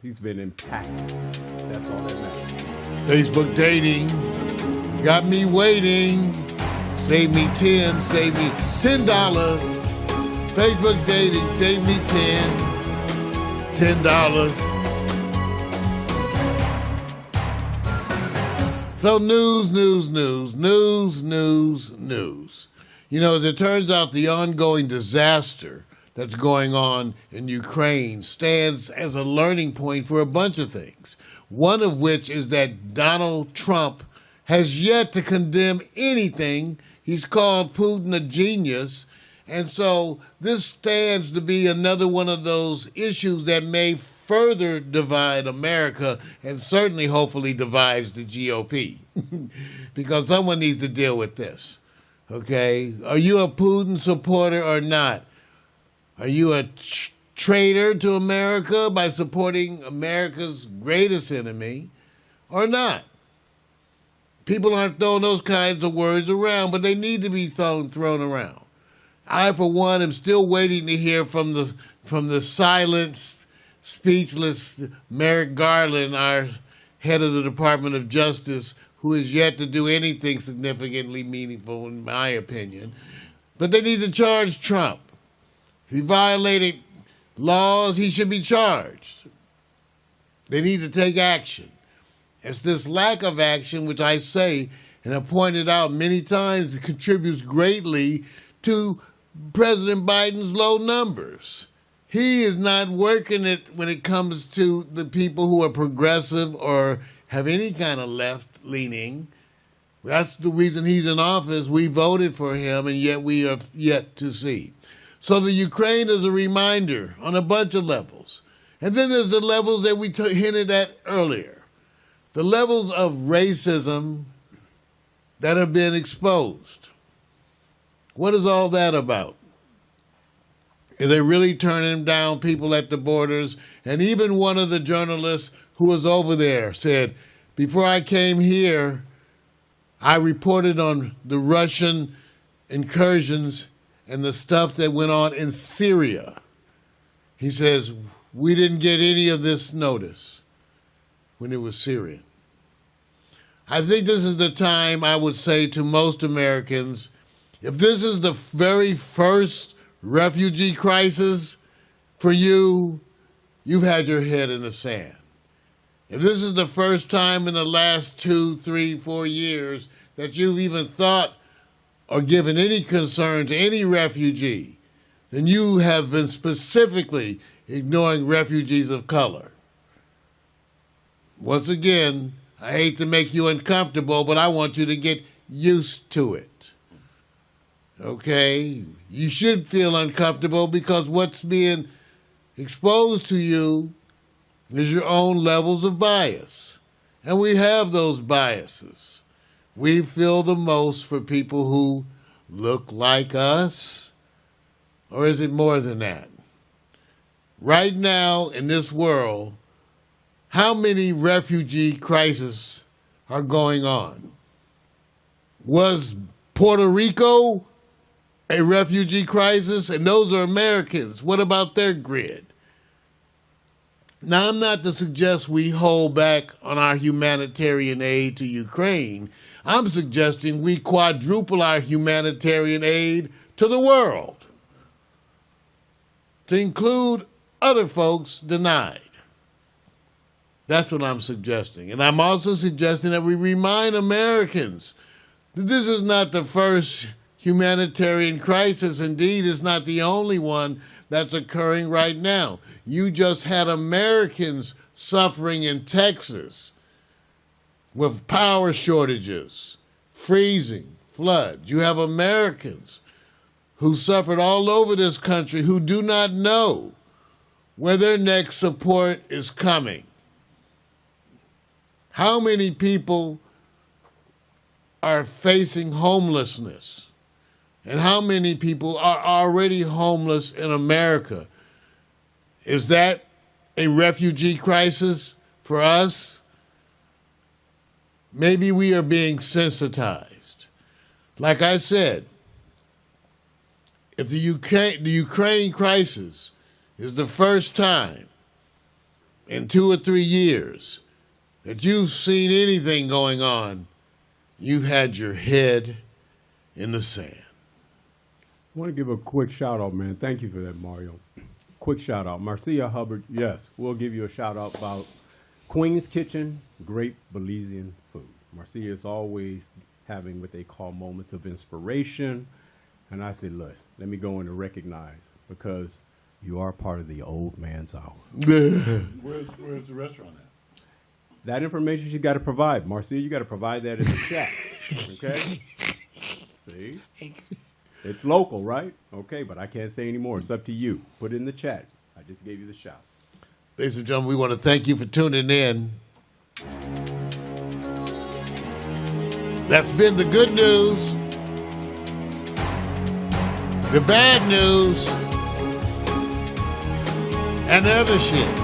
He's been impacted. That's all that matters. Facebook dating got me waiting. Save me 10, save me $10. Facebook dating, save me $10. So news. You know, as it turns out, the ongoing disaster that's going on in Ukraine stands as a learning point for a bunch of things. One of which is that Donald Trump has yet to condemn anything. He's called Putin a genius. And so this stands to be another one of those issues that may further divide America and certainly hopefully divides the GOP because someone needs to deal with this. Okay? Are you a Putin supporter or not? Are you a traitor to America by supporting America's greatest enemy or not? People aren't throwing those kinds of words around, but they need to be thrown around. I, for one, am still waiting to hear from the silent, speechless Merrick Garland, our head of the Department of Justice, who has yet to do anything significantly meaningful, in my opinion. But they need to charge Trump. If he violated laws, he should be charged. They need to take action. It's this lack of action, which I say and have pointed out many times, contributes greatly to President Biden's low numbers. He is not working it when it comes to the people who are progressive or have any kind of left-leaning. That's the reason he's in office. We voted for him, and yet we are yet to see. So the Ukraine is a reminder on a bunch of levels. And then there's the levels that we hinted at earlier. The levels of racism that have been exposed. What is all that about? Are they really turning down people at the borders? And even one of the journalists who was over there said, before I came here, I reported on the Russian incursions and the stuff that went on in Syria. He says, we didn't get any of this notice when it was Syrian. I think this is the time I would say to most Americans, if this is the very first refugee crisis for you, you've had your head in the sand. If this is the first time in the last 2, 3, 4 years that you've even thought or given any concern to any refugee, then you have been specifically ignoring refugees of color. Once again, I hate to make you uncomfortable, but I want you to get used to it. Okay? You should feel uncomfortable because what's being exposed to you is your own levels of bias. And we have those biases. We feel the most for people who look like us, or is it more than that? Right now in this world, how many refugee crises are going on? Was Puerto Rico a refugee crisis? And those are Americans. What about their grid? Now, I'm not to suggest we hold back on our humanitarian aid to Ukraine. I'm suggesting we quadruple our humanitarian aid to the world, to include other folks denied. That's what I'm suggesting. And I'm also suggesting that we remind Americans that this is not the first humanitarian crisis. Indeed, it's not the only one that's occurring right now. You just had Americans suffering in Texas with power shortages, freezing, floods. You have Americans who suffered all over this country who do not know where their next support is coming. How many people are facing homelessness? And how many people are already homeless in America? Is that a refugee crisis for us? Maybe we are being sensitized. Like I said, if the Ukraine crisis is the first time in 2 or 3 years that you've seen anything going on, you've had your head in the sand. I want to give a quick shout out, man. Thank you for that, Mario. Quick shout out. Marcia Hubbard, yes, we'll give you a shout out about Queen's Kitchen, great Belizean food. Marcia is always having what they call moments of inspiration. And I said, look, let me go in and recognize, because you are part of the old man's hour. Where's the restaurant at? That information you got to provide. Marcia, you got to provide that in the chat. Okay? See? It's local, right? Okay, but I can't say anymore. It's up to you. Put it in the chat. I just gave you the shout. Ladies and gentlemen, we want to thank you for tuning in. That's been the good news, the bad news, and the other shit.